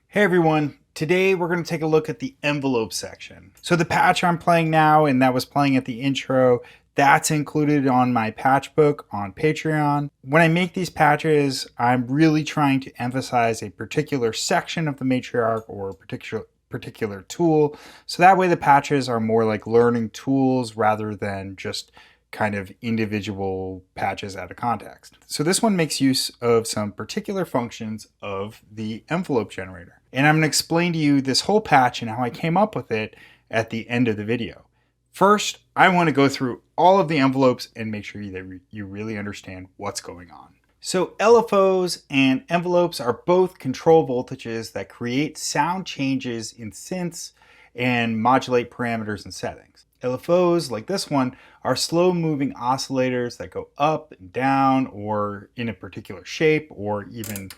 Hey everyone, today we're going to take a look at the envelope section. So the patch I'm playing now and that was playing at the intro, that's included on my patch book on Patreon. When I make these patches, I'm really trying to emphasize a particular section of the matriarch or a particular tool. So that way the patches are more like learning tools rather than just kind of individual patches out of context. So this one makes use of some particular functions of the envelope generator. And I'm going to explain to you this whole patch and how I came up with it at the end of the video. First, I want to go through all of the envelopes and make sure that you really understand what's going on. So LFOs and envelopes are both control voltages that create sound changes in synths and modulate parameters and settings. LFOs, like this one, are slow-moving oscillators that go up and down or in a particular shape or even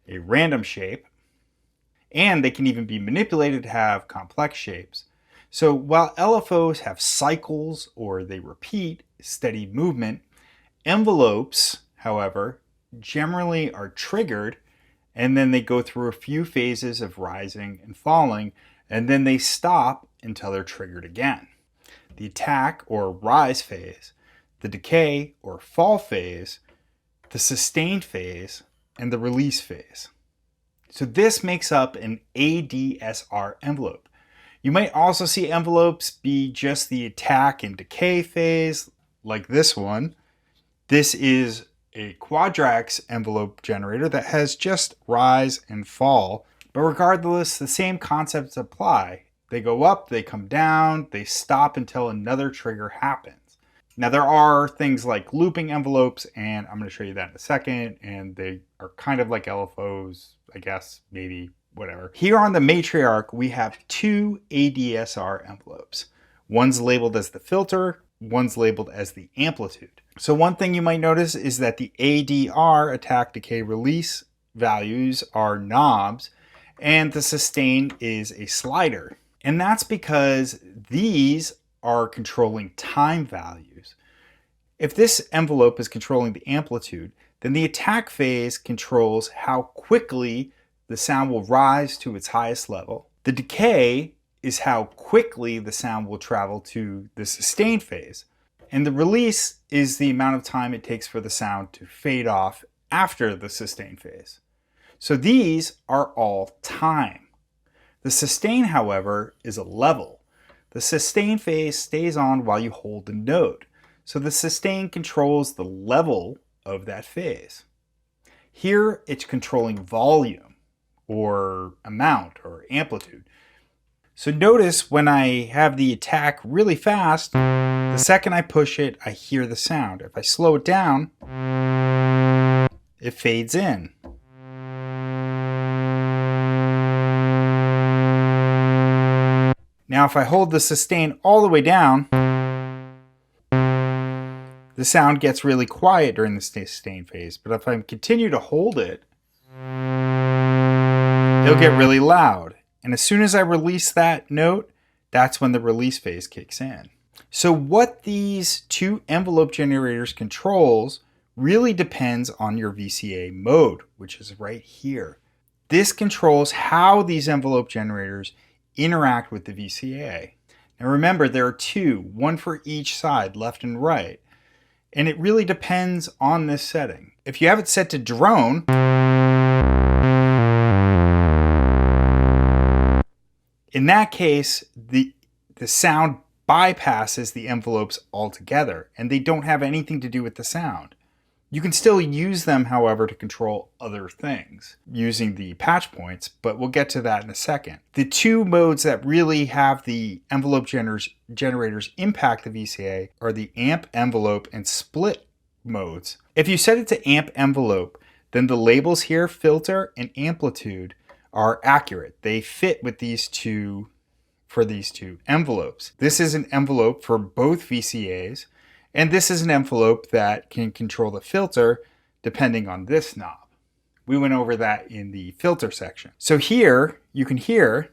a random shape. And they can even be manipulated to have complex shapes. So while LFOs have cycles or they repeat steady movement, envelopes, however, generally are triggered and then they go through a few phases of rising and falling and then they stop until they're triggered again. The attack or rise phase, the decay or fall phase, the sustained phase, and the release phase. So this makes up an ADSR envelope. You might also see envelopes be just the attack and decay phase, like this one. This is a quadrax envelope generator that has just rise and fall. But regardless, the same concepts apply. They go up, they come down, they stop until another trigger happens. Now there are things like looping envelopes, and I'm going to show you that in a second, and they are kind of like LFOs, I guess, maybe, whatever. Here on the matriarch, we have two ADSR envelopes. One's labeled as the filter, one's labeled as the amplitude. So one thing you might notice is that the ADR, attack, decay, release values are knobs, and the sustain is a slider. And that's because these are controlling time values. If this envelope is controlling the amplitude, then the attack phase controls how quickly the sound will rise to its highest level. The decay is how quickly the sound will travel to the sustained phase. And the release is the amount of time it takes for the sound to fade off after the sustained phase. So these are all time. The sustain, however, is a level. The sustain phase stays on while you hold the note. So the sustain controls the level of that phase. Here it's controlling volume or amount or amplitude. So notice when I have the attack really fast, the second I push it, I hear the sound. If I slow it down, it fades in. Now if I hold the sustain all the way down, the sound gets really quiet during the sustain phase. But if I continue to hold it, it'll get really loud. And as soon as I release that note, that's when the release phase kicks in. So what these two envelope generators controls really depends on your VCA mode, which is right here. This controls how these envelope generators interact with the VCA. Now remember, there are two, one for each side, left and right. And it really depends on this setting. If you have it set to drone, in that case, the sound bypasses the envelopes altogether, and they don't have anything to do with the sound. You can still use them, however, to control other things using the patch points, but we'll get to that in a second. The two modes that really have the envelope generators impact the VCA are the amp envelope and split modes. If you set it to amp envelope, then the labels here, filter and amplitude, are accurate. They fit with these two for these two envelopes. This is an envelope for both VCAs, and this is an envelope that can control the filter depending on this knob. We went over that in the filter section. So here you can hear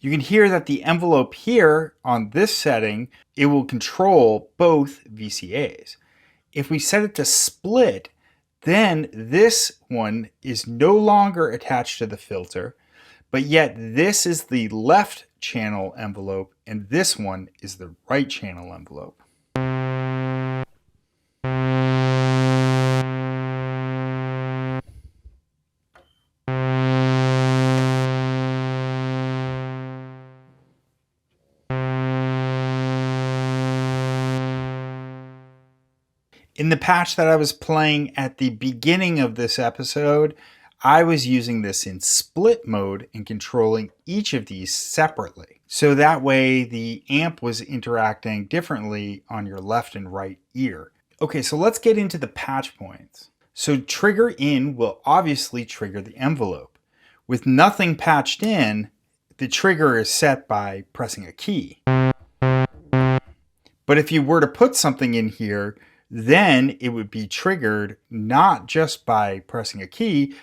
You can hear that the envelope here on this setting, it will control both VCAs. If we set it to split, then this one is no longer attached to the filter, but yet this is the left channel envelope and this one is the right channel envelope. In the patch that I was playing at the beginning of this episode, I was using this in split mode and controlling each of these separately. So that way the amp was interacting differently on your left and right ear. Okay, so let's get into the patch points. So trigger in will obviously trigger the envelope. With nothing patched in, the trigger is set by pressing a key. But if you were to put something in here, then it would be triggered not just by pressing a key,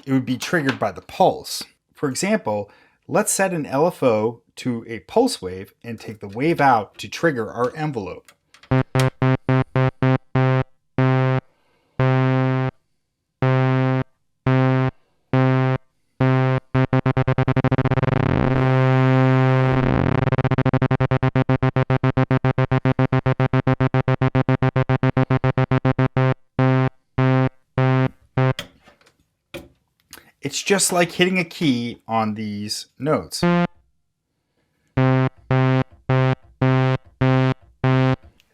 it would be triggered by the pulse. For example, let's set an LFO to a pulse wave and take the wave out to trigger our envelope. It's just like hitting a key on these notes.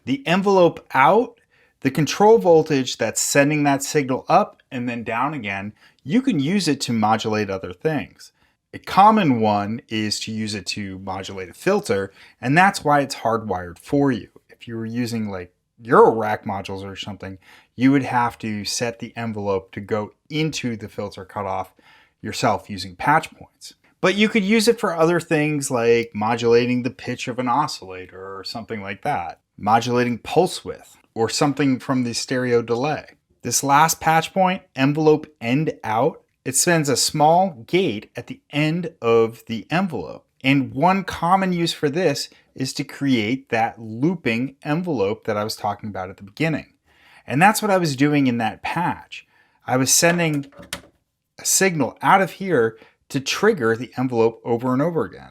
The envelope out, the control voltage that's sending that signal up and then down again, you can use it to modulate other things. A common one is to use it to modulate a filter, and that's why it's hardwired for you. If you were using like Eurorack modules or something, you would have to set the envelope to go into the filter cutoff yourself using patch points. But you could use it for other things like modulating the pitch of an oscillator or something like that, modulating pulse width or something from the stereo delay. This last patch point, envelope end out, it sends a small gate at the end of the envelope. And one common use for this is to create that looping envelope that I was talking about at the beginning. And that's what I was doing in that patch. I was sending a signal out of here to trigger the envelope over and over again.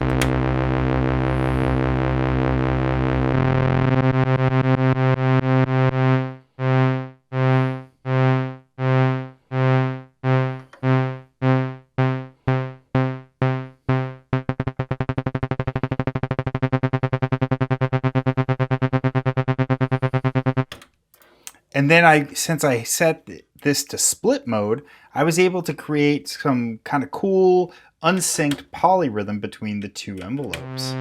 And then since I set this to split mode, I was able to create some kind of cool unsynced polyrhythm between the two envelopes.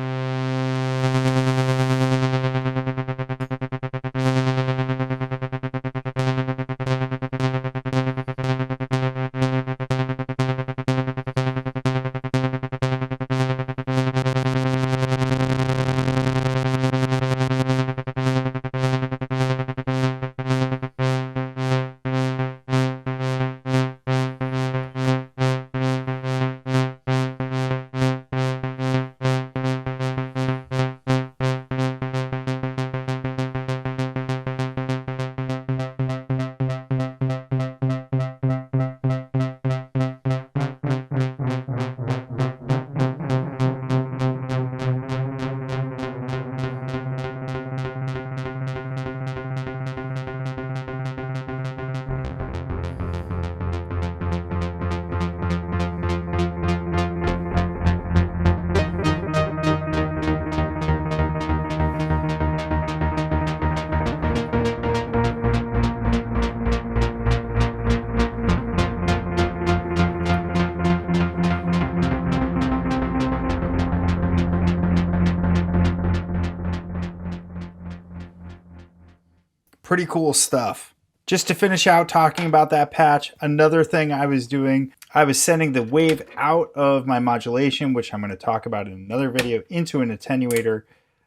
Pretty cool stuff. Just to finish out talking about that patch, another thing I was doing, I was sending the wave out of my modulation, which I'm going to talk about in another video, into an attenuator.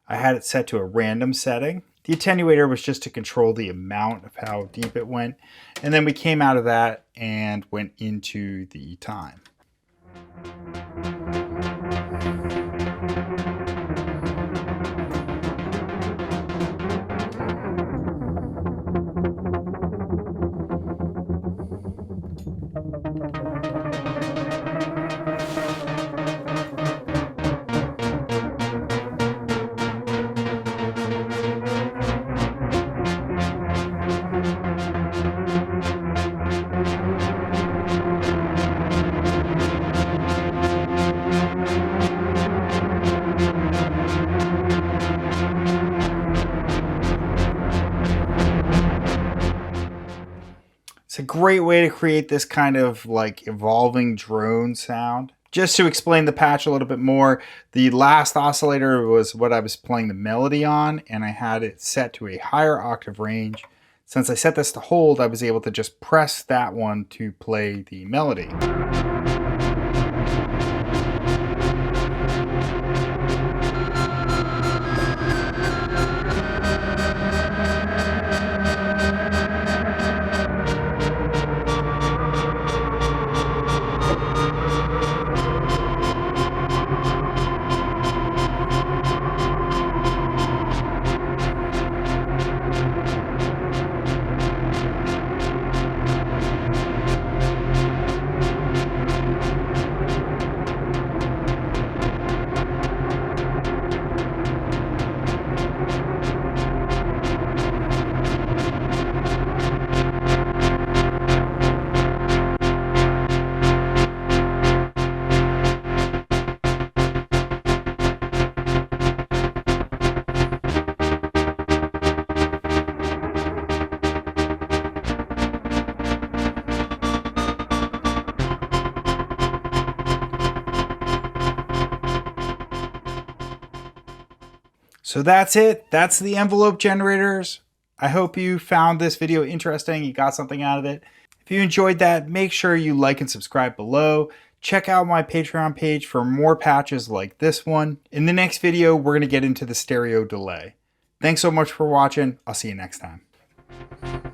I had it set to a random setting. The attenuator was just to control the amount of how deep it went. And then we came out of that and went into the time. It's a great way to create this kind of like evolving drone sound. Just to explain the patch a little bit more, the last oscillator was what I was playing the melody on, and I had it set to a higher octave range. Since I set this to hold, I was able to just press that one to play the melody. So that's it. That's the envelope generators. I hope you found this video interesting. You got something out of it. If you enjoyed that, make sure you like and subscribe below. Check out my Patreon page for more patches like this one. In the next video, we're going to get into the stereo delay. Thanks so much for watching. I'll see you next time.